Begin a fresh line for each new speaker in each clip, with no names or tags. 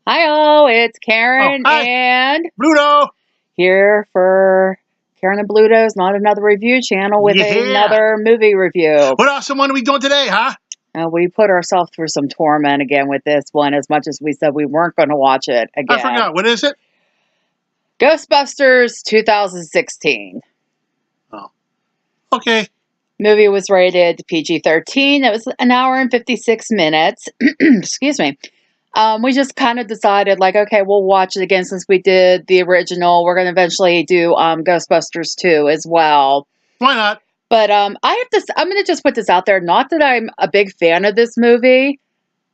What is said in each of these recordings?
Hi all, it's
Oh,
Karen
hi,
and
Bluto.
here for Karen and Bluto's Not Another Review channel with
Yeah.
another movie review.
What awesome one are we doing today, huh?
We put ourselves through some torment again with this one as much as we said we weren't going to watch it
I
again.
forgot. What is it?
Ghostbusters 2016.
Oh, okay.
Movie was rated PG-13. It was an hour and 56 minutes. Excuse me. We just kind of decided, like, okay, we'll watch it again since we did the original. We're going to eventually do Ghostbusters 2 as well.
Why not?
But I'm going to just put this out there. Not that I'm a big fan of this movie.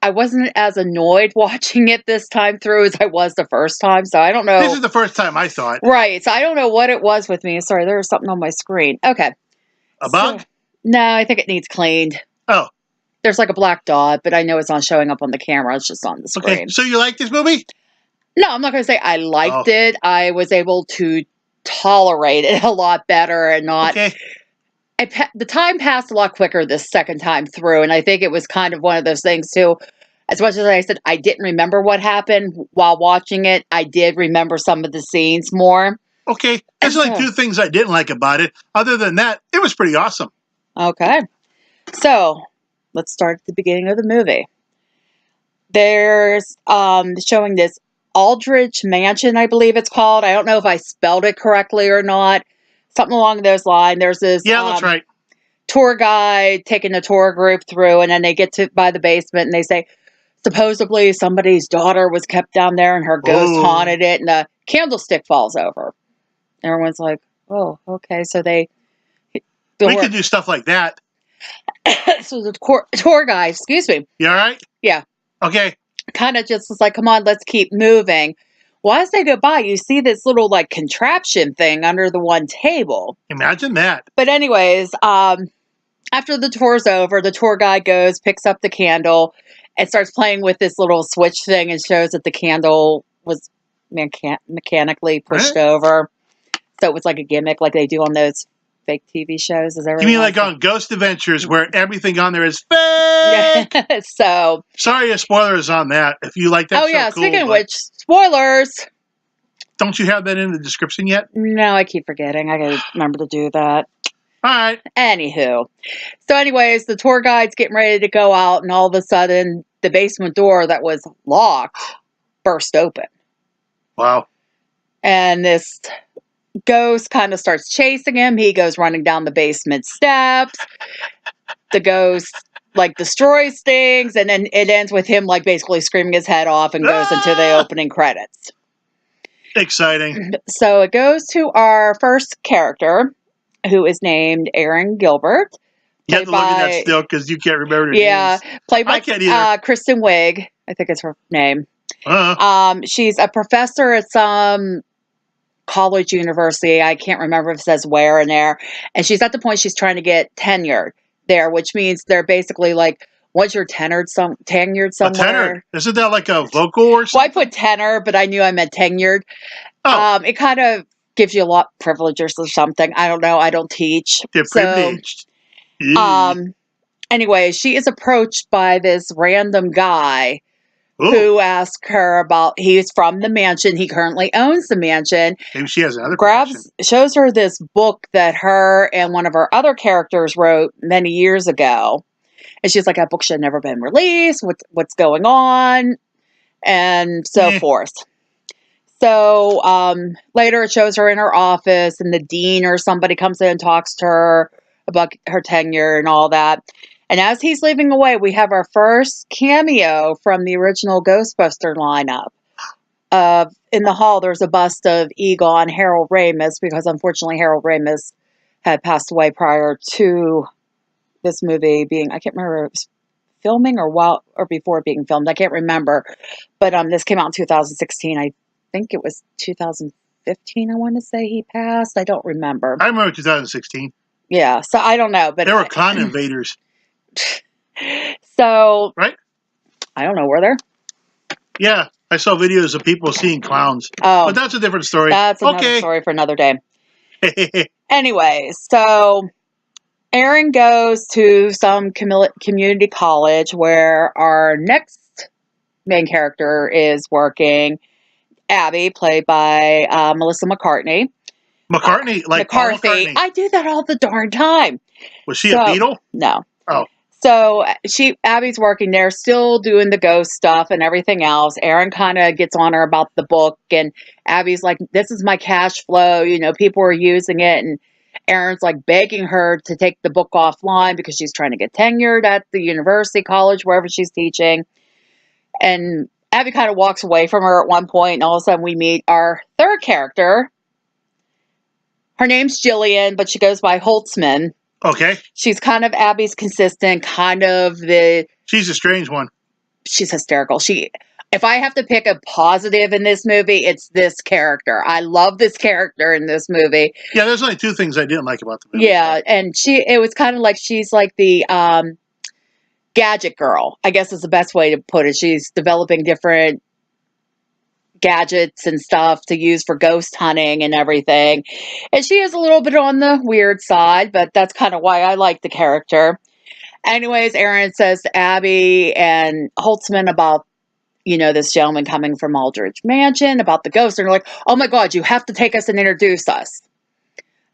I wasn't as annoyed watching it this time through as I was the first time. So I don't know.
This is the first time I saw it.
Right. So I don't know what it was with me. Sorry, there was something on my screen. Okay.
A bug?
No, I think it needs cleaned.
Oh,
There's like a black dot, but I know it's not showing up on the camera. It's just on the screen.
okay. So you like this movie?
No, I'm not going to say I liked
Oh.
it. I was able to tolerate it a lot better and not.
Okay.
The time passed a lot quicker this second time through, and I think it was kind of one of those things too. As much as I said I didn't remember what happened while watching it, I did remember some of the scenes more.
Okay. There's only two things I didn't like about it. Other than that, it was pretty awesome.
Okay. So, let's start at the beginning of the movie. There's showing this Aldrich Mansion, I believe it's called. I don't know if I spelled it correctly or not. Something along those lines. There's this
that's right.
tour guide taking the tour group through, and then they get to by the basement, and they say, supposedly somebody's daughter was kept down there, and her ghost haunted it, and the candlestick falls over. Everyone's like, oh, okay. So we
could do stuff like that.
So the tour guide, excuse me.
You all right?
Yeah.
Okay.
Kind of just was like, come on, let's keep moving. Well, as they go by, you see this little like contraption thing under the one table.
Imagine that.
But anyways, after the tour's over, the tour guide goes, picks up the candle, and starts playing with this little switch thing and shows that the candle was mechanically pushed over. So it was like a gimmick like they do on those fake TV shows.
You mean like on Ghost Adventures where everything on there is fake?
So
sorry, spoilers on that. If you like that,
oh yeah. Speaking of which, spoilers.
Don't you have that in the description yet?
No, I keep forgetting. I gotta remember to do that.
All right.
Anywho, so anyways, the tour guide's getting ready to go out, and all of a sudden, the basement door that was locked burst open.
Wow.
And this ghost kind of starts chasing him. He goes running down the basement steps. The ghost like destroys things, and then it ends with him like basically screaming his head off and goes into the opening credits.
Exciting.
So it goes to our first character, who is named Aaron Gilbert.
You have to look at that still because you can't remember her names.
Played by Kristen Wiig, I think is her name. She's a professor at some college university. I can't remember if it says where in there. And she's at the point she's trying to get tenured there, which means they're basically like, once you're tenured somewhere.
Tenured? Isn't that like a vocal or something?
Well, I put tenor, but I knew I meant tenured. Oh. It kind of gives you a lot of privileges or something. I don't know. I don't teach.
They're privileged.
Anyway, she is approached by this random guy who asks her about, he's from the mansion. He currently owns the mansion.
Maybe she has another
shows her this book that her and one of her other characters wrote many years ago. And she's like, that book should have never been released. What's going on? And so forth. So later it shows her in her office, and the dean or somebody comes in and talks to her about her tenure and all that. And as he's leaving away, we have our first cameo from the original Ghostbuster lineup. In the hall, there's a bust of Egon Harold Ramis, because unfortunately Harold Ramis had passed away prior to this movie being, I can't remember if it was filming or before being filmed. I can't remember. But this came out in 2016. I think it was 2015, I want to say he passed. I don't remember.
I remember 2016.
Yeah, so I don't know. But
there were clown invaders.
So,
right?
I don't know, were there?
Yeah, I saw videos of people seeing clowns.
Oh.
But that's a different story.
That's another story for another day. Anyway, so Aaron goes to some community college where our next main character, is working. Abby, played by Melissa McCartney.
McCartney, like Paul McCartney.
I do that all the darn time.
Was she a Beatle?
No.
Oh.
So Abby's working there, still doing the ghost stuff and everything else. Aaron kind of gets on her about the book, and Abby's like, "This is my cash flow. You know, people are using it." And Aaron's like begging her to take the book offline because she's trying to get tenured at the university, college, wherever she's teaching. And Abby kind of walks away from her at one point, and all of a sudden we meet our third character. Her name's Jillian, but she goes by Holtzman.
Okay.
She's kind of Abby's consistent,
She's a strange one.
She's hysterical. If I have to pick a positive in this movie, it's this character. I love this character in this movie.
Yeah, there's only two things I didn't like about the movie.
Yeah, and it was kind of like she's like the gadget girl, I guess is the best way to put it. She's developing different gadgets and stuff to use for ghost hunting and everything. And she is a little bit on the weird side, but that's kind of why I like the character. Anyways, Aaron says to Abby and Holtzman about, this gentleman coming from Aldrich Mansion, about the ghost. And they're like, "Oh my God, you have to take us and introduce us."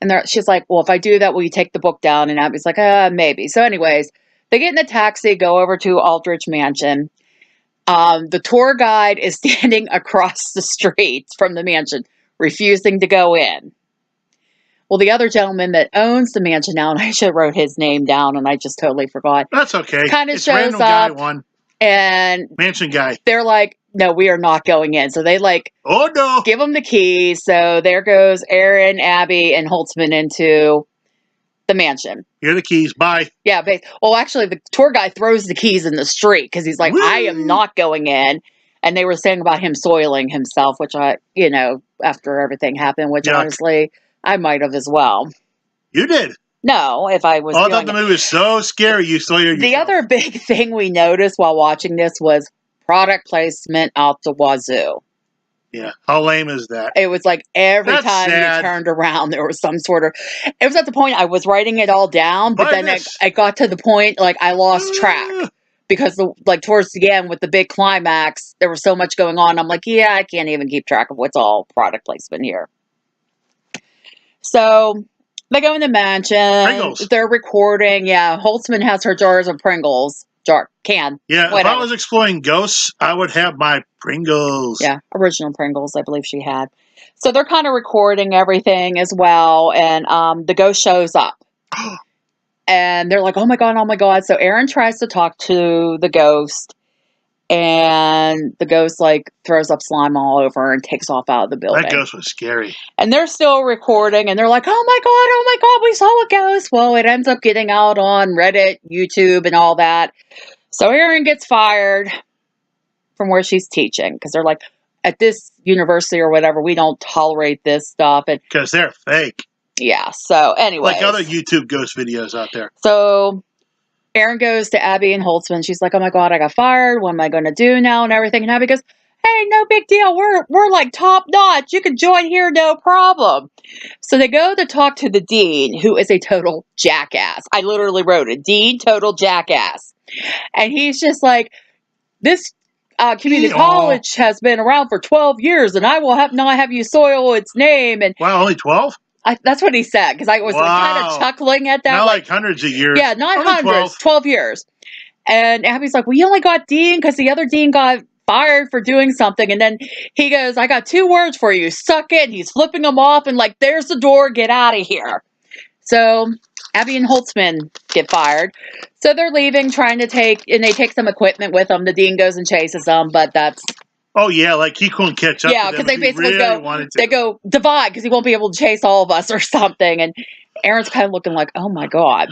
And she's like, "Well, if I do that, will you take the book down?" And Abby's like, maybe. So anyways, they get in a taxi, go over to Aldrich Mansion. The tour guide is standing across the street from the mansion, refusing to go in. Well, the other gentleman that owns the mansion now, and I should have wrote his name down, and I just totally forgot.
That's okay.
Kind of shows
random
up,
guy one.
And
mansion guy.
They're like, "No, we are not going in." So they
oh no,
give them the keys. So there goes Aaron, Abby, and Holtzman into the mansion.
Here are the keys. Bye.
Yeah. Well, actually, the tour guide throws the keys in the street because he's like, "Woo! I am not going in." And they were saying about him soiling himself, which after everything happened, which honestly, I might have as well.
You did?
No, if I was.
I thought the movie was so scary you soiled yourself.
The other big thing we noticed while watching this was product placement out the wazoo.
Yeah. How lame is that?
It was like every time you turned around, there was some sort of... It was at the point I was writing it all down, but then I got to the point, I lost track. Because, towards the end, with the big climax, there was so much going on. I'm like, I can't even keep track of what's all product placement here. So, they go in the mansion.
Pringles.
They're recording. Yeah, Holtzman has her jars of Pringles. Can.
Yeah, whatever. If I was exploring ghosts, I would have my Pringles.
Yeah, original Pringles, I believe she had. So they're kind of recording everything as well, and the ghost shows up. And they're like, "Oh my God, oh my God." So Aaron tries to talk to the ghost, and the ghost, throws up slime all over and takes off out of the building.
That ghost was scary.
And they're still recording, and they're like, oh my God, we saw a ghost. Well, it ends up getting out on Reddit, YouTube, and all that. So Erin gets fired from where she's teaching, because they're like, at this university or whatever, we don't tolerate this stuff.
Because they're fake.
Yeah, so anyway.
Like other YouTube ghost videos out there.
So Erin goes to Abby and Holtzman. She's like, "Oh my God, I got fired. What am I going to do now?" And everything. And Abby goes, "Hey, no big deal. We're top notch. You can join here, no problem." So they go to talk to the dean, who is a total jackass. I literally wrote it. Dean, total jackass. And he's just like, "This community college has been around for 12 years, and I will not have you soil its name." And
wow, only 12?
That's what he said, because I was kind of chuckling at that.
Not hundreds of years.
Yeah, not only hundreds, 12 years. And Abby's like, "Well, you only got dean because the other dean got fired for doing something." And then he goes, "I got 2 words for you. Suck it." He's flipping them off and there's the door. Get out of here. So Abby and Holtzman get fired. So they're leaving, and they take some equipment with them. The dean goes and chases them, but that's...
Oh, yeah, he couldn't catch up to them.
Yeah, because they basically
really
they go, divide, because he won't be able to chase all of us or something. And Aaron's kind of looking like, "Oh my God.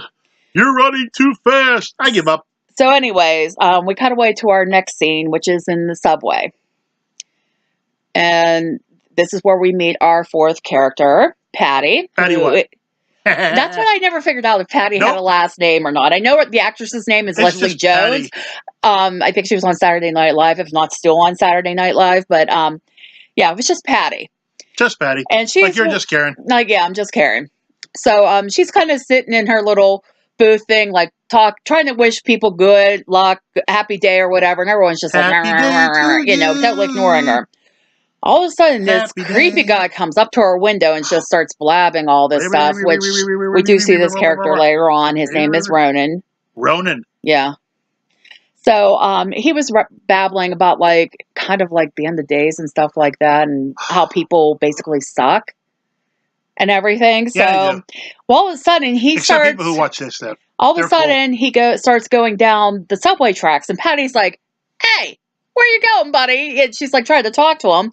You're running too fast. I give up."
So anyways, we cut away to our next scene, which is in the subway. And this is where we meet our 4th character, Patty.
Patty what?
That's what I never figured out, if Patty had a last name or not. I know the actress's name is Leslie Jones. I think she was on Saturday Night Live, if not still on Saturday Night Live. But yeah, it was just Patty.
Just Patty.
And she's
you're just Karen.
Yeah, I'm just Karen. So she's kind of sitting in her little booth thing, like trying to wish people good luck, happy day or whatever, and everyone's just like,
Happy day to
you know, totally ignoring her. All of a sudden, this
Happy
creepy
day.
guy comes up to her window and just starts blabbing all this stuff, which we do see this character later on. His name is Ronan.
Ronan.
Yeah. So he was babbling about like kind of like the end of days and stuff like that, and how people basically suck and everything. So well, all of a sudden he
Except people who watch this stuff.
All of a sudden he starts going down the subway tracks, and Patty's like, "Hey, where you going, buddy?" And she's like trying to talk to him.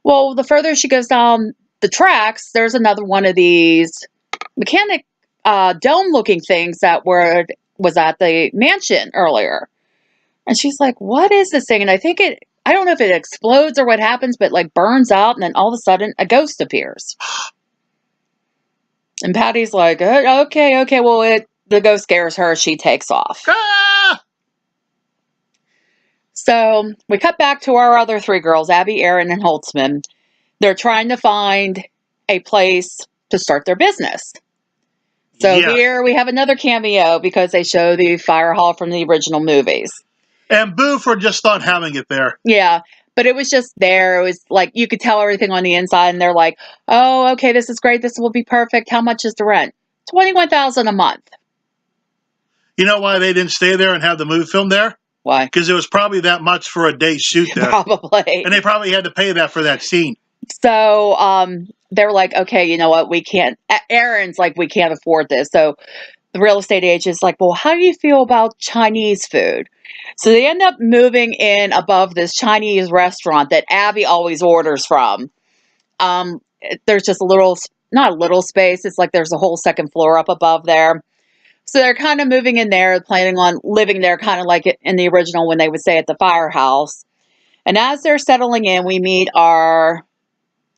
Well, the further she goes down the tracks, there's another one of these mechanic dome-looking things that was at the mansion earlier. And she's like, "What is this thing?" And I don't know if it explodes or what happens, but like burns out, and then all of a sudden a ghost appears. And Patty's like, okay, well, the ghost scares her. She takes off.
Ah!
So we cut back to our other three girls, Abby, Erin, and Holtzman. They're trying to find a place to start their business. So here we have another cameo because they show the fire hall from the original movies.
And boo for just not having it there.
Yeah, but it was just there. It was like you could tell everything on the inside, and they're like, "Oh, okay, this is great. This will be perfect. How much is the rent? $21,000 a month."
You know why they didn't stay there and have the movie film there?
Why?
Because it was probably that much for a day's shoot there.
Probably.
And they probably had to pay that for that scene.
So they were like, "Okay, you know what? We can't." Erin's like, "We can't afford this." So the real estate agent's like, "Well, how do you feel about Chinese food?" So they end up moving in above this Chinese restaurant that Abby always orders from. There's just not a little space. It's like there's a whole second floor up above there. So they're kind of moving in there, planning on living there, kind of like in the original when they would stay at the firehouse. And as they're settling in, we meet our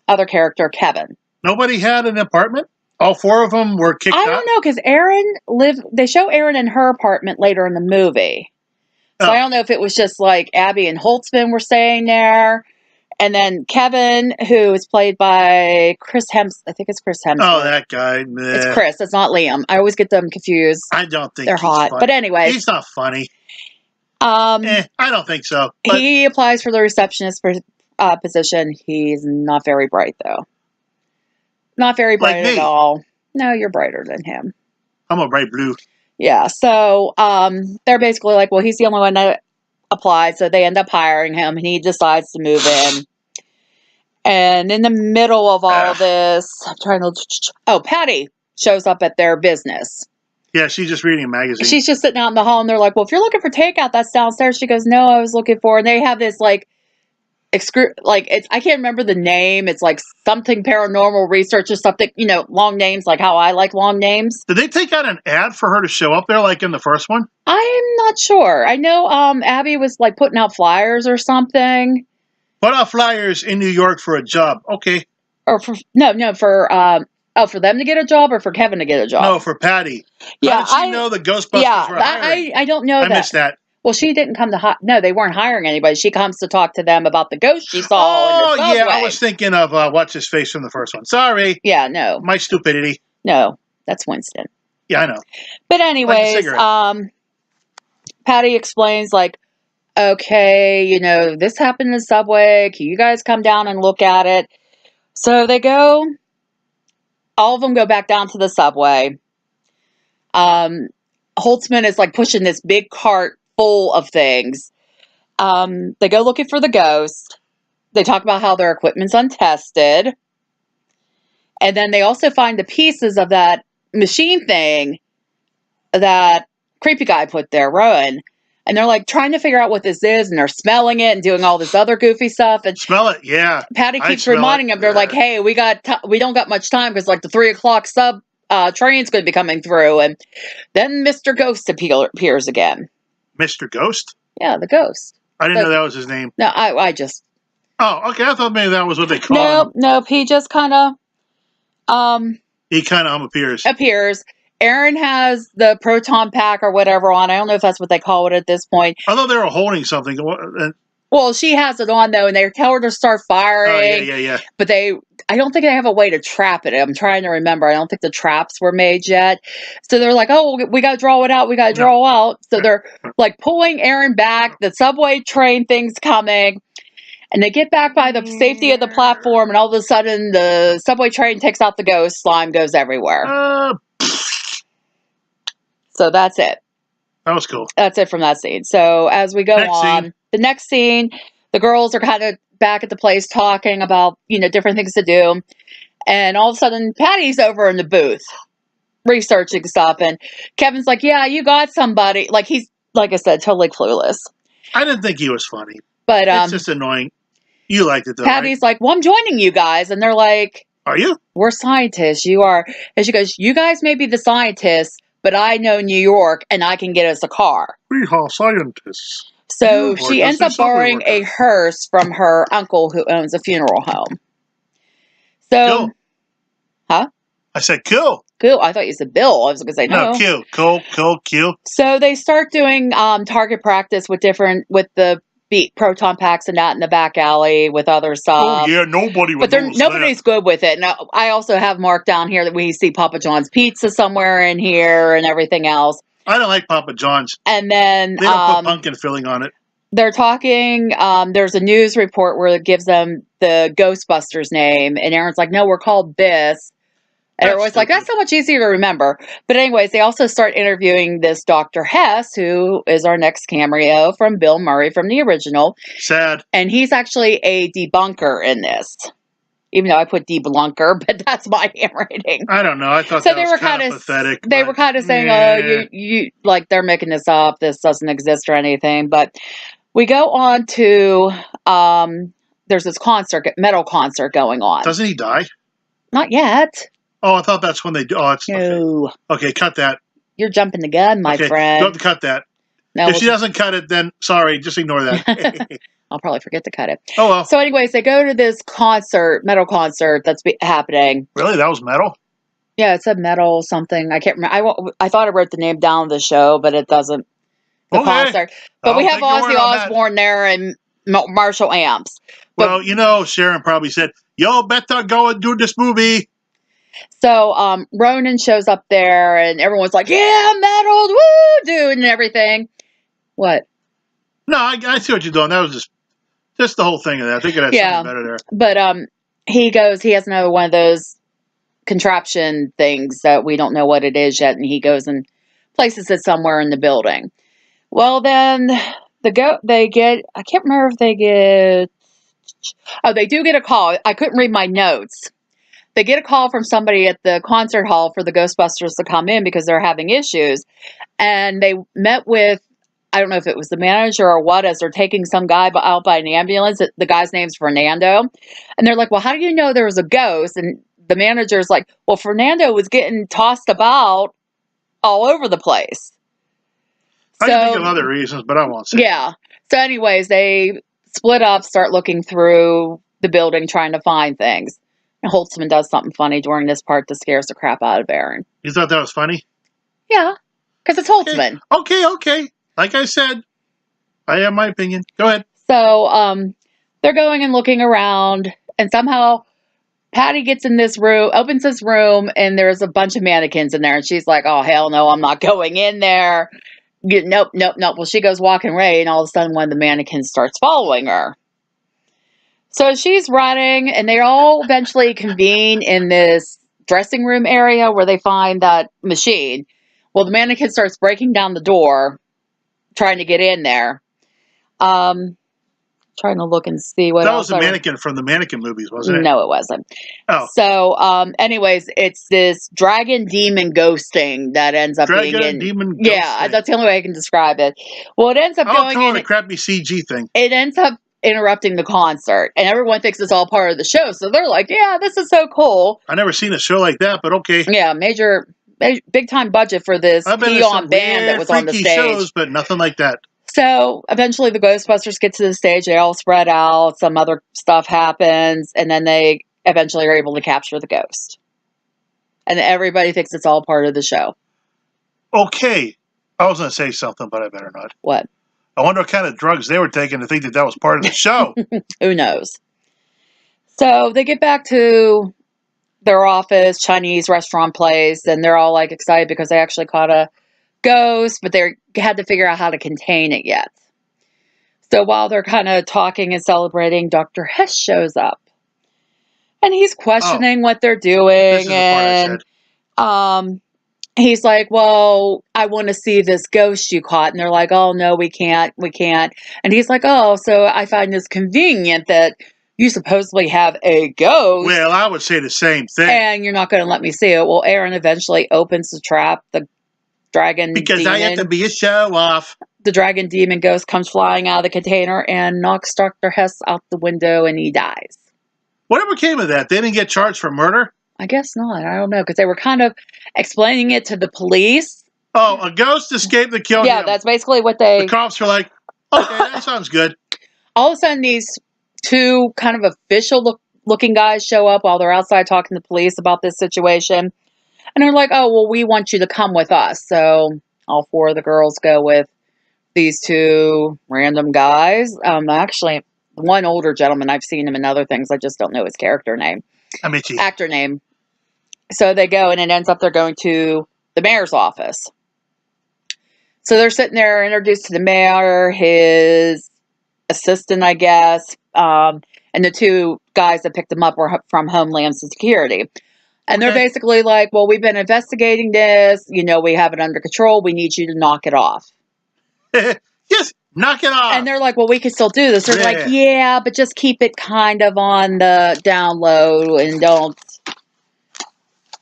other character, Kevin.
Nobody had an apartment? All four of them were kicked out?
I don't know, because they show Erin in her apartment later in the movie. So I don't know if it was just like Abby and Holtzman were staying there. And then Kevin, who is played by Chris Hemsworth. I think it's Chris Hemsworth.
Oh, that guy. Meh.
It's Chris. It's not Liam. I always get them confused.
I don't think
they're hot.
Funny.
But anyway.
He's not funny.
I
don't think so.
But he applies for the receptionist position. He's not very bright, though. Not very bright at all. No, you're brighter than him.
I'm a bright blue.
Yeah, so they're basically like, well, he's the only one that applied, so they end up hiring him, and he decides to move in. And in the middle of all this, I'm trying to... Oh, Patty shows up at their business.
Yeah, she's just reading a magazine.
She's just sitting out in the hall, and they're like, well, if you're looking for takeout, that's downstairs. She goes, no, I was looking for... And they have this, like, I can't remember the name. It's like something paranormal research or something, long names, like how I like long names.
Did they take out an ad for her to show up there like in the first one?
I'm not sure. I know Abby was like putting out flyers or something.
Put out flyers in New York for a job. Okay.
Or for for them to get a job or for Kevin to get a job?
No, for Patty.
Yeah,
How did she know the Ghostbusters were hiring?
I don't know that.
I missed that.
Well, she didn't come to... No, they weren't hiring anybody. She comes to talk to them about the ghost she saw in the subway.
Yeah, I was thinking of What's-His-Face from the first one. Sorry.
Yeah, no.
My stupidity.
No, that's Winston.
Yeah, I know.
But anyways, Patty explains, like, okay, this happened in the subway. Can you guys come down and look at it? So they go... All of them go back down to the subway. Holtzman is, like, pushing this big cart full of things. They go looking for the ghost. They talk about how their equipment's untested. And then they also find the pieces of that machine thing that creepy guy put there, Rowan. And they're like trying to figure out what this is, and they're smelling it and doing all this other goofy stuff. And
smell it, yeah.
Patty keeps reminding them, they're like, hey, we don't got much time because like the 3:00 train's going to be coming through. And then Mr. Ghost appears again.
Mr. Ghost?
Yeah, the ghost.
I didn't know that was his name.
No, I just...
Oh, okay. I thought maybe that was what they called him.
Nope. He just kind of...
He kind of
appears. Erin has the proton pack or whatever on. I don't know if that's what they call it at this point.
I thought they were holding something.
Well, she has it on though, and they tell her to start firing.
Oh, yeah.
But I don't think they have a way to trap it. I'm trying to remember. I don't think the traps were made yet. So they're like, oh, we got to draw it out. We got to draw out. So they're like pulling Aaron back. The subway train thing's coming. And they get back by the safety of the platform, and all of a sudden the subway train takes out the ghost. Slime goes everywhere. So that's it.
That was cool.
That's it from that scene. So as we go on, the next scene, the girls are kind of back at the place talking about, different things to do. And all of a sudden, Patty's over in the booth researching stuff. And Kevin's like, yeah, you got somebody. Like, he's, like I said, totally clueless.
I didn't think he was funny.
But
it's just annoying. You liked it, though,
Patty's
right?
like, well, I'm joining you guys. And they're like,
are you?
We're scientists. You are. And she goes, you guys may be the scientists, but I know New York, and I can get us a car.
We are scientists.
So she ends up borrowing a hearse from her uncle who owns a funeral home. So,
cool.
Huh?
I said cool.
Cool. I thought you said Bill. I was going to say no.
No, cool.
So they start doing target practice with the proton packs and that in the back alley with other stuff.
Oh yeah, nobody would.
But nobody's good with it. Now I also have marked down here that we see Papa John's pizza somewhere in here and everything else.
I don't like Papa John's.
And then
they don't put pumpkin filling on it.
They're talking. There's a news report where it gives them the Ghostbusters name, and Aaron's like, "No, we're called this." And everyone's like, that's so much easier to remember. But anyways, they also start interviewing this Dr. Hess, who is our next cameo from Bill Murray from the original.
Sad.
And he's actually a debunker in this. Even though I put debunker, but that's my handwriting.
I don't know. I thought so that was kind of pathetic.
They were kind of saying, oh, you like they're making this up. This doesn't exist or anything. But we go on to, there's this metal concert going on.
Doesn't he die?
Not yet.
Oh, I thought that's when they do. Oh, it's
no.
Okay, cut that.
You're jumping the gun, my friend.
You have to cut that. No, if she doesn't cut it, then sorry, just ignore that.
I'll probably forget to cut it.
Oh, well.
So anyways, they go to this metal concert that's happening.
Really? That was metal?
Yeah, it said metal something. I can't remember. I thought I wrote the name down of the show, but it doesn't. The concert. But we have Ozzy Osbourne there and Marshall amps.
But, well, Sharon probably said, yo, better go and do this movie.
So Ronan shows up there, and everyone's like, yeah, metal, woo, dude, and everything. What?
No, I see what you're doing. That was just the whole thing of that. I think it had something better there.
But he has another one of those contraption things that we don't know what it is yet, and he goes and places it somewhere in the building. Well, then they get, I can't remember if they get, they do get a call. I couldn't read my notes. They get a call from somebody at the concert hall for the Ghostbusters to come in because they're having issues. And they met with, I don't know if it was the manager or what, as they're taking some guy out by an ambulance. The guy's name's Fernando. And they're like, well, how do you know there was a ghost? And the manager's like, well, Fernando was getting tossed about all over the place.
I can think of other reasons, but I won't say.
Yeah. So anyways, they split up, start looking through the building, trying to find things. And Holtzman does something funny during this part that scares the crap out of Aaron.
You thought that was funny?
Yeah, because it's Holtzman.
Okay. Like I said, I have my opinion. Go ahead.
So they're going and looking around, and somehow Patty gets in this room, opens this room, and there's a bunch of mannequins in there. And she's like, oh, hell no, I'm not going in there. Nope. Well, she goes walking away, and all of a sudden one of the mannequins starts following her. So she's running, and they all eventually convene in this dressing room area where they find that machine. Well, the mannequin starts breaking down the door, trying to get in there. Trying to look and see what else.
That was a mannequin from the Mannequin movies, wasn't it?
No, it wasn't.
Oh.
So, anyways, it's this dragon demon ghost thing that ends up being in.
Demon ghost
thing. That's the only way I can describe it. Well, it ends up going in.
I'll call it a crappy CG thing.
It ends up interrupting the concert, and everyone thinks it's all part of the show, so they're like, yeah, this is so cool.
I never seen a show like that, but okay.
Yeah, big time budget for this peon band that was on the stage.
Shows, but nothing like that.
So eventually the Ghostbusters get to the stage, they all spread out, some other stuff happens, and then they eventually are able to capture the ghost, and everybody thinks it's all part of the show.
Okay, I was going to say something, but I better not.
What?
I wonder what kind of drugs they were taking to think that was part of the show.
Who knows? So they get back to their office, Chinese restaurant place, and they're all like excited because they actually caught a ghost, but they had to figure out how to contain it yet. So while they're kind of talking and celebrating, Dr. Hess shows up. And he's questioning what they're doing.
This is the part I said.
He's like, well, I want to see this ghost you caught. And they're like, oh, no, we can't. And he's like, oh, so I find this convenient that you supposedly have a ghost.
Well, I would say the same thing.
And you're not going to let me see it. Well, Aaron eventually opens the trap. The dragon
because
demon,
I have to be a show off.
The dragon demon ghost comes flying out of the container and knocks Dr. Hess out the window and he dies.
Whatever came of that? They didn't get charged for murder?
I guess not. I don't know, because they were kind of explaining it to the police.
Oh, a ghost escaped the kill.
Yeah, that's basically what they...
The cops were like, okay, that sounds good.
All of a sudden, these two kind of official-looking guys show up while they're outside talking to the police about this situation. And they're like, oh, well, we want you to come with us. So all four of the girls go with these two random guys. Actually, one older gentleman, I've seen him in other things. I just don't know his character name.
Amici.
Actor name. So they go, and it ends up they're going to the mayor's office. So they're sitting there introduced to the mayor, his assistant, I guess, and the two guys that picked them up were from Homeland Security. And they're basically like, well, we've been investigating this. You know, we have it under control. We need you to knock it off.
Yes, knock it off.
And they're like, well, we can still do this. They're like, yeah, but just keep it kind of on the down low and don't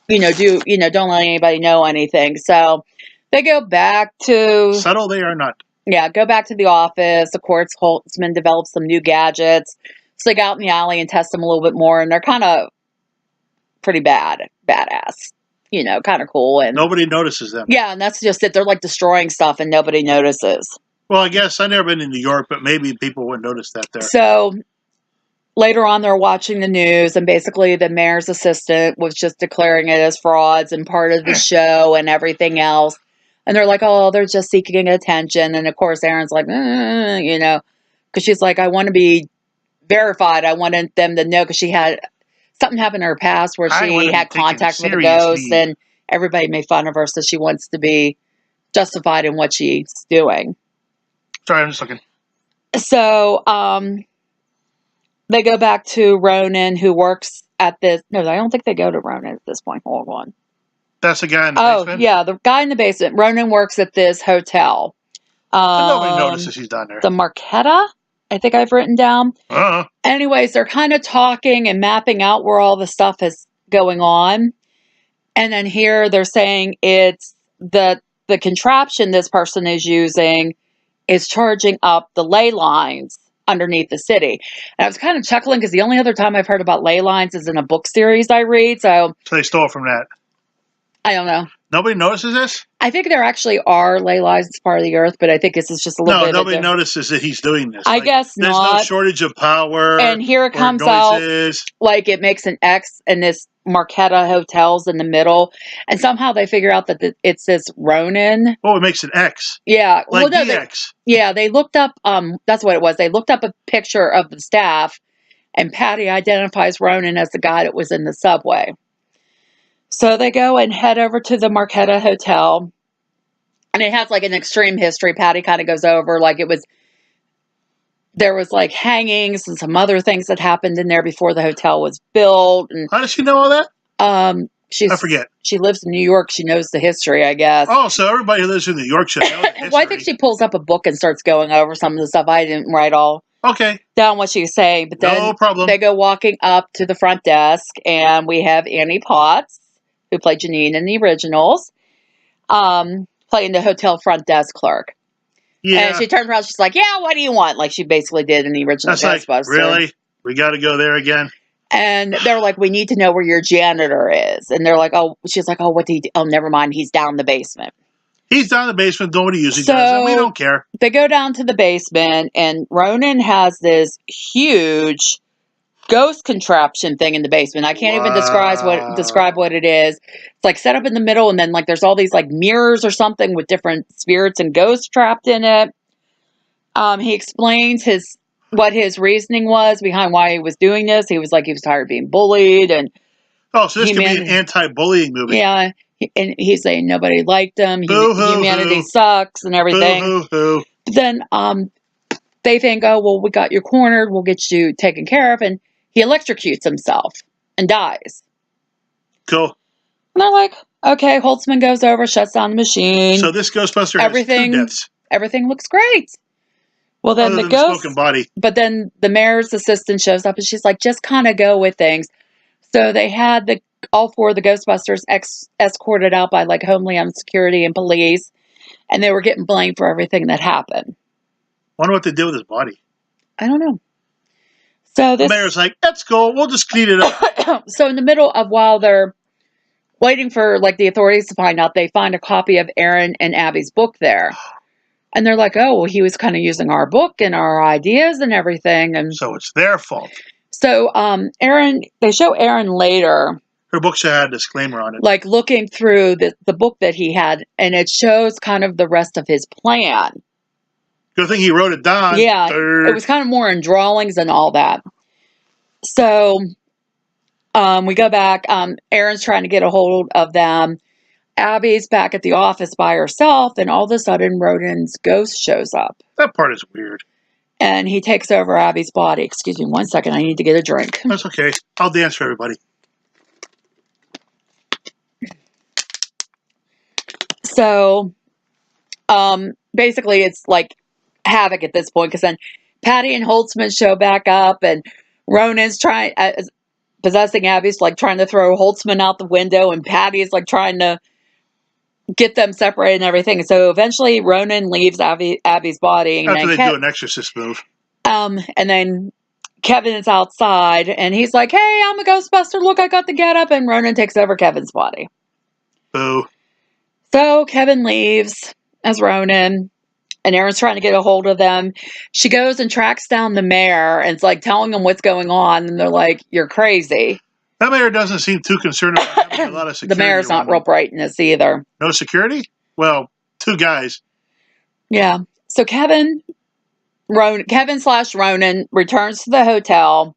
don't let anybody know anything. So they go back to...
Subtle they are not.
Yeah, go back to the office. Of course, Holtzman develops some new gadgets. So they go out in the alley and test them a little bit more. And they're kind of pretty badass. Kind of cool. And
nobody notices them.
Yeah, and that's just it. They're like destroying stuff and nobody notices.
Well, I guess I've never been in New York, but maybe people wouldn't notice that there.
So... later on, they're watching the news, and basically the mayor's assistant was just declaring it as frauds and part of the show and everything else. And they're like, oh, they're just seeking attention. And, of course, Erin's like, because she's like, I want to be verified. I wanted them to know because she had something happen in her past where she had contact with a ghost, and everybody made fun of her, so she wants to be justified in what she's doing.
Sorry, I'm just looking.
So, they go back to Ronan, who works at this... No, I don't think they go to Ronan at this point. Hold on.
That's the guy in the basement?
Oh, yeah, the guy in the basement. Ronan works at this hotel.
Nobody notices he's down there.
The Marquetta, I think I've written down. Anyways, they're kind of talking and mapping out where all the stuff is going on. And then here they're saying it's the contraption this person is using is charging up the ley lines underneath the city. And I was kind of chuckling because the only other time I've heard about ley lines is in a book series I read. So
they stole from that.
I don't know.
Nobody notices this?
I think there actually are ley lines as part of the earth, but I think this is just a little bit...
No, nobody notices that he's doing this.
I guess
there's
not.
There's no shortage of power.
And here it comes out, like it makes an X in this Marquetta Hotels in the middle. And somehow they figure out that it says Ronan.
Oh, it makes an X.
Yeah.
Like DX.
They looked up, that's what it was. They looked up a picture of the staff, and Patty identifies Ronan as the guy that was in the subway. So they go and head over to the Marquetta Hotel, and it has like an extreme history. Patty kind of goes over like there was like hangings and some other things that happened in there before the hotel was built. And
how does she know all that?
I forget. She lives in New York. She knows the history, I guess.
Oh, so everybody who lives in New York should know the history.
Well, I think she pulls up a book and starts going over some of the stuff. I didn't write all down what she was saying, but then
no problem.
They go walking up to the front desk, and we have Annie Potts, who played Janine in the originals, playing the hotel front desk clerk. Yeah. And she turned around, she's like, yeah, what do you want? Like she basically did in the original Ghostbusters.
Like, really? We got to go there again?
And they're like, we need to know where your janitor is. And they're like, oh, she's like, oh, what did he do? Oh, never mind. He's down in the basement.
He's down in the basement doing what he usually does, and we don't care. They
go down to the basement, and Ronan has this huge ghost contraption thing in the basement. I can't even describe what it is. It's like set up in the middle, and then like there's all these like mirrors or something with different spirits and ghosts trapped in it. He explains what his reasoning was behind why he was doing this. He was like, he was tired of being bullied, and
so this could be an anti-bullying movie.
Yeah, and he's saying nobody liked him. Humanity sucks and everything.
Boo-hoo-hoo.
But then they think, oh, well, we got you cornered. We'll get you taken care of. And he electrocutes himself and dies.
Cool.
And they're like, okay, Holtzman goes over, shuts down the machine.
So this Ghostbuster has 2 deaths.
Everything looks great. Well, then
Other
the
than
ghost,
smoking body.
But then the mayor's assistant shows up and she's like, just kind of go with things. So they had all 4 of the Ghostbusters escorted out by like Homeland Security and police, and they were getting blamed for everything that happened.
Wonder what they did with his body.
I don't know. So
the mayor's like, let's go. We'll just clean it up.
So in the middle of while they're waiting for like the authorities to find out, they find a copy of Aaron and Abby's book there. And they're like, oh, well, he was kind of using our book and our ideas and everything. And
so it's their fault.
So they show Aaron later.
Her book should have a disclaimer on it.
Like looking through the book that he had, and it shows kind of the rest of his plan.
Good thing he wrote it down.
Yeah, it was kind of more in drawings and all that. So we go back. Aaron's trying to get a hold of them. Abby's back at the office by herself, and all of a sudden, Ronan's ghost shows up.
That part is weird.
And he takes over Abby's body. Excuse me 1 second. I need to get a drink.
That's okay. I'll dance for everybody.
So, basically, it's like havoc at this point, because then Patty and Holtzman show back up, and Ronan's possessing Abby's like trying to throw Holtzman out the window, and Patty's like trying to get them separated and everything. So eventually Ronan leaves Abby's body.
After they do an exorcist move.
And then Kevin is outside, and he's like, hey, I'm a Ghostbuster. Look, I got the getup. And Ronan takes over Kevin's body.
Boo.
So Kevin leaves as Ronan, and Aaron's trying to get a hold of them. She goes and tracks down the mayor, and it's like telling them what's going on. And they're like, you're crazy.
That mayor doesn't seem too concerned about having a lot of security.
The mayor's not real bright in this either.
No security? Well, 2 guys.
Yeah. So Kevin / Ronan returns to the hotel,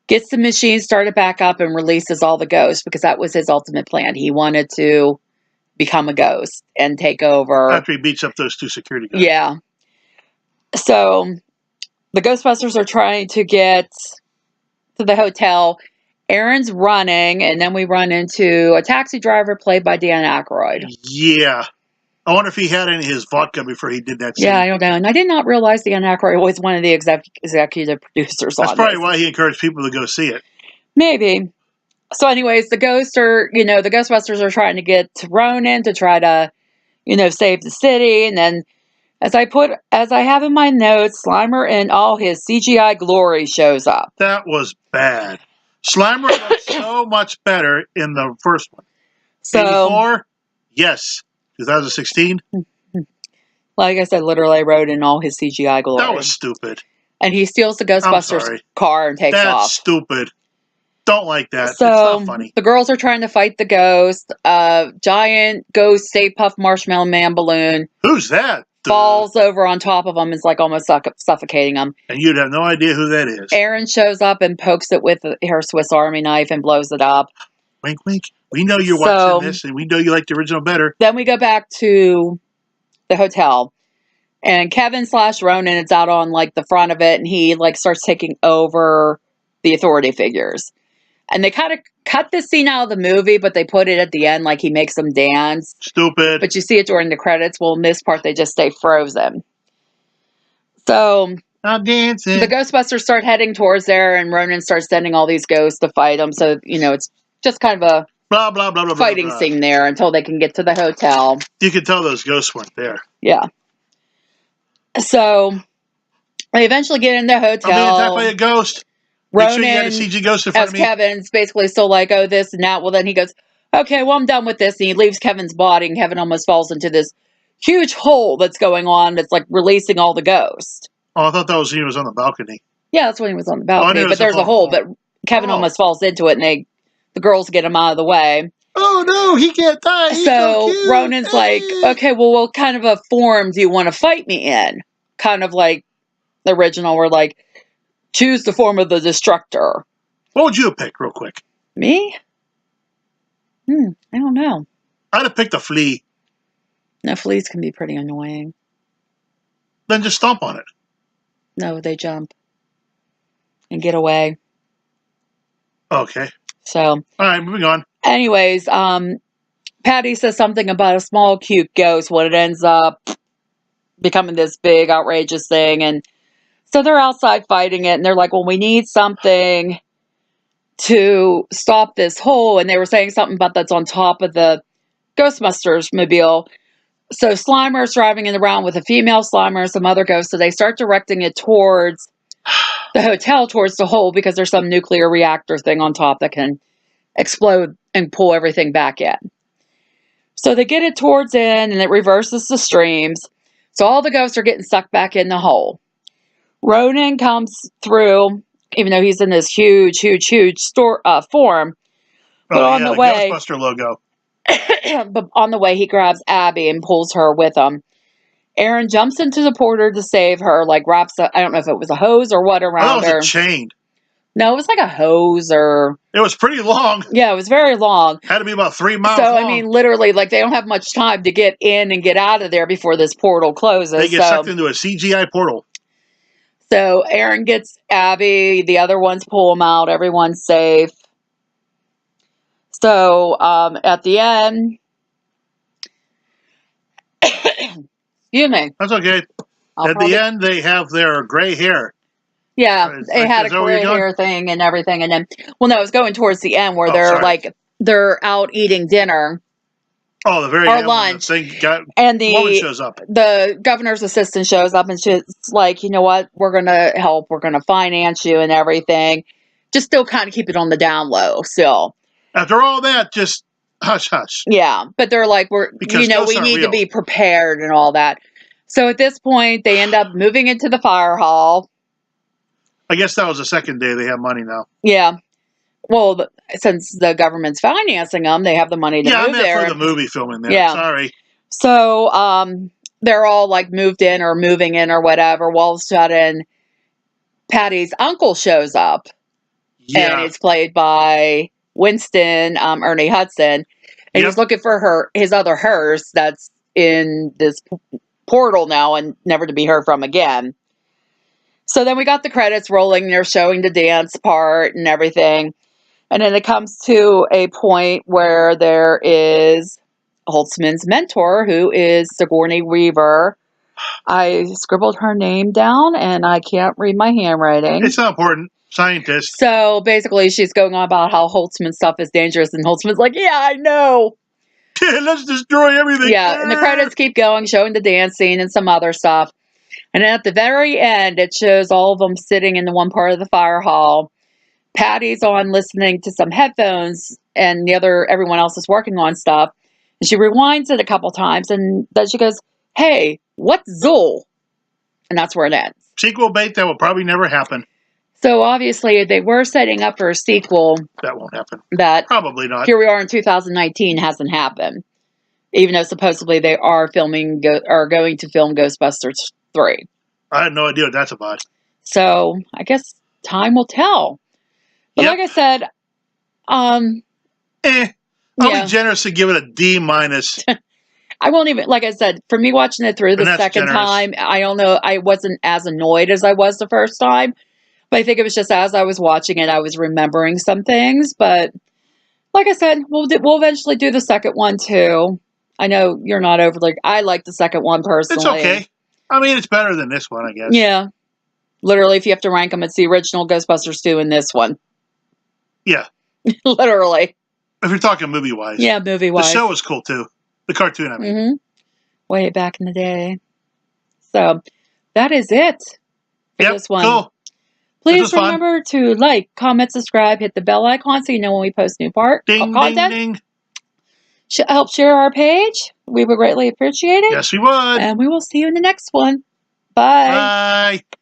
gets the machine started back up, and releases all the ghosts, because that was his ultimate plan. He wanted to become a ghost and take over.
After he beats up those 2 security guys.
Yeah. So the Ghostbusters are trying to get to the hotel. Aaron's running, and then we run into a taxi driver played by Dan Aykroyd.
Yeah. I wonder if he had any of his vodka before he did that scene.
Yeah, I don't know. And I did not realize Dan Aykroyd was one of the executive producers on this.
That's probably why he encouraged people to go see it.
Maybe. So anyways, the Ghostbusters are trying to get to Ronan to try to, save the city. And then as I have in my notes, Slimer in all his CGI glory shows up.
That was bad. Slimer looked so much better in the first one. So, 84? Yes. 2016?
Like I said, literally I wrote in all his CGI glory.
That was stupid.
And he steals the Ghostbusters car and takes off.
That's stupid. Don't like that.
So,
it's not funny.
The girls are trying to fight the ghost. Giant ghost Stay Puft Marshmallow Man balloon.
Who's that?
Falls over on top of them. It's like almost suffocating them.
And you'd have no idea who that is.
Aaron shows up and pokes it with her Swiss Army knife and blows it up.
Wink, wink. We know you're watching this, and we know you like the original better.
Then we go back to the hotel. And Kevin / Ronan is out on like the front of it, and he like starts taking over the authority figures. And they kind of cut this scene out of the movie, but they put it at the end, like he makes them dance.
Stupid.
But you see it during the credits. Well, in this part, they just stay frozen. So
I'm dancing.
The Ghostbusters start heading towards there, and Ronan starts sending all these ghosts to fight them. So, it's just kind of a
blah, blah, blah, blah,
fighting
blah, blah.
scene there until they can get to the hotel.
You can tell those ghosts weren't there.
Yeah. So they eventually get in the hotel.
I'm being attacked by a ghost.
Ronan,
you had a CG ghost in front of me.
Kevin's basically still like, oh, this and that. Well, then he goes, okay, well, I'm done with this. And he leaves Kevin's body, and Kevin almost falls into this huge hole that's going on that's like releasing all the ghosts.
Oh, I thought that was when he was on the balcony.
Yeah, that's when he was on the balcony. But there's a hole, but Kevin almost falls into it, and the girls get him out of the way.
Oh, no, he can't die. He's so
Ronan's like, okay, well, what kind of a form do you want to fight me in? kind of like the original, where like, choose the form of the destructor.
What would you have picked, real quick?
Me? I don't know.
I'd have picked a flea.
No, fleas can be pretty annoying.
Then just stomp on it.
No, they jump and get away.
Okay.
So.
All right, moving on.
Anyways, Patty says something about a small, cute ghost when it ends up becoming this big, outrageous thing. And so they're outside fighting it, and they're like, well, we need something to stop this hole. And they were saying something about that's on top of the Ghostbusters mobile. So Slimer's driving it around with a female Slimer and some other ghosts. So they start directing it towards the hotel, towards the hole, because there's some nuclear reactor thing on top that can explode and pull everything back in. So they get it towards in, and it reverses the streams. So all the ghosts are getting sucked back in the hole. Ronan comes through, even though he's in this huge form. But on the way,
Ghostbuster logo.
but on the way, he grabs Abby and pulls her with him. Aaron jumps into the porter to save her, like wraps I don't know if it was a hose or what around her.
It was a chain.
No, it was like a hose or...
It was pretty long.
Yeah, it was very long.
Had to be about 3 miles long.
So, I mean, literally, like, they don't have much time to get in and get out of there before this portal closes.
They get sucked into a CGI portal.
So, Aaron gets Abby. The other ones pull them out. Everyone's safe. So, at the end... Excuse me.
That's okay. At the end, they have their gray hair.
Yeah, they had a gray hair thing and everything. And then, well, no, it was going towards the end where they're out eating dinner.
Oh, the very end.
Lunch.
And the woman shows up.
The governor's assistant shows up, and she's like, you know what? We're going to help. We're going to finance you and everything. Just still kind of keep it on the down low still.
After all that, just hush, hush.
Yeah, but they're like, we need to be prepared and all that. So at this point, they end up moving into the fire hall.
I guess that was the second day. They have money now.
Yeah. Well, since the government's financing them, they have the money to move there.
Yeah, for the movie filming there.
Yeah.
Sorry.
So, they're all like moved in or moving in or whatever. All of a sudden, Patty's uncle shows up. Yeah. And it's played by Winston, Ernie Hudson. And he's looking for his other hearse that's in this portal now and never to be heard from again. So then we got the credits rolling. They're showing the dance part and everything. And then it comes to a point where there is Holtzman's mentor, who is Sigourney Weaver. I scribbled her name down, and I can't read my handwriting.
It's not important. Scientist.
So basically, she's going on about how Holtzman stuff is dangerous, and Holtzman's like, yeah, I know.
Let's destroy everything.
Yeah, and the credits keep going, showing the dance scene and some other stuff. And then at the very end, it shows all of them sitting in the one part of the fire hall. Patty's on listening to some headphones, and everyone else is working on stuff. And she rewinds it a couple times, and then she goes, hey, what's Zool? And that's where it ends.
Sequel bait that will probably never happen.
So obviously, they were setting up for a sequel.
That won't happen.
That
probably not.
Here we are in 2019, hasn't happened. Even though supposedly they are going to film Ghostbusters 3.
I had no idea what that's about.
So I guess time will tell. But like I said,
I'll be generous to give it a D-.
I won't even, like I said, for me watching it through the second time, I don't know, I wasn't as annoyed as I was the first time. But I think it was just as I was watching it, I was remembering some things. But like I said, we'll eventually do the second one too. I know you're not overly. I like the second one personally.
It's okay. I mean, it's better than this one, I guess.
Yeah. Literally, if you have to rank them, it's the original Ghostbusters 2 and this one.
Yeah.
Literally.
If you're talking movie-wise.
Yeah, movie-wise.
The show was cool too. The cartoon, I mean.
Mm-hmm. Way back in the day. So, that is it for this one.
Cool.
Please remember to like, comment, subscribe, hit the bell icon so you know when we post new content.
Ding.
Help share our page. We would greatly appreciate it.
Yes, we would.
And we will see you in the next one. Bye.
Bye.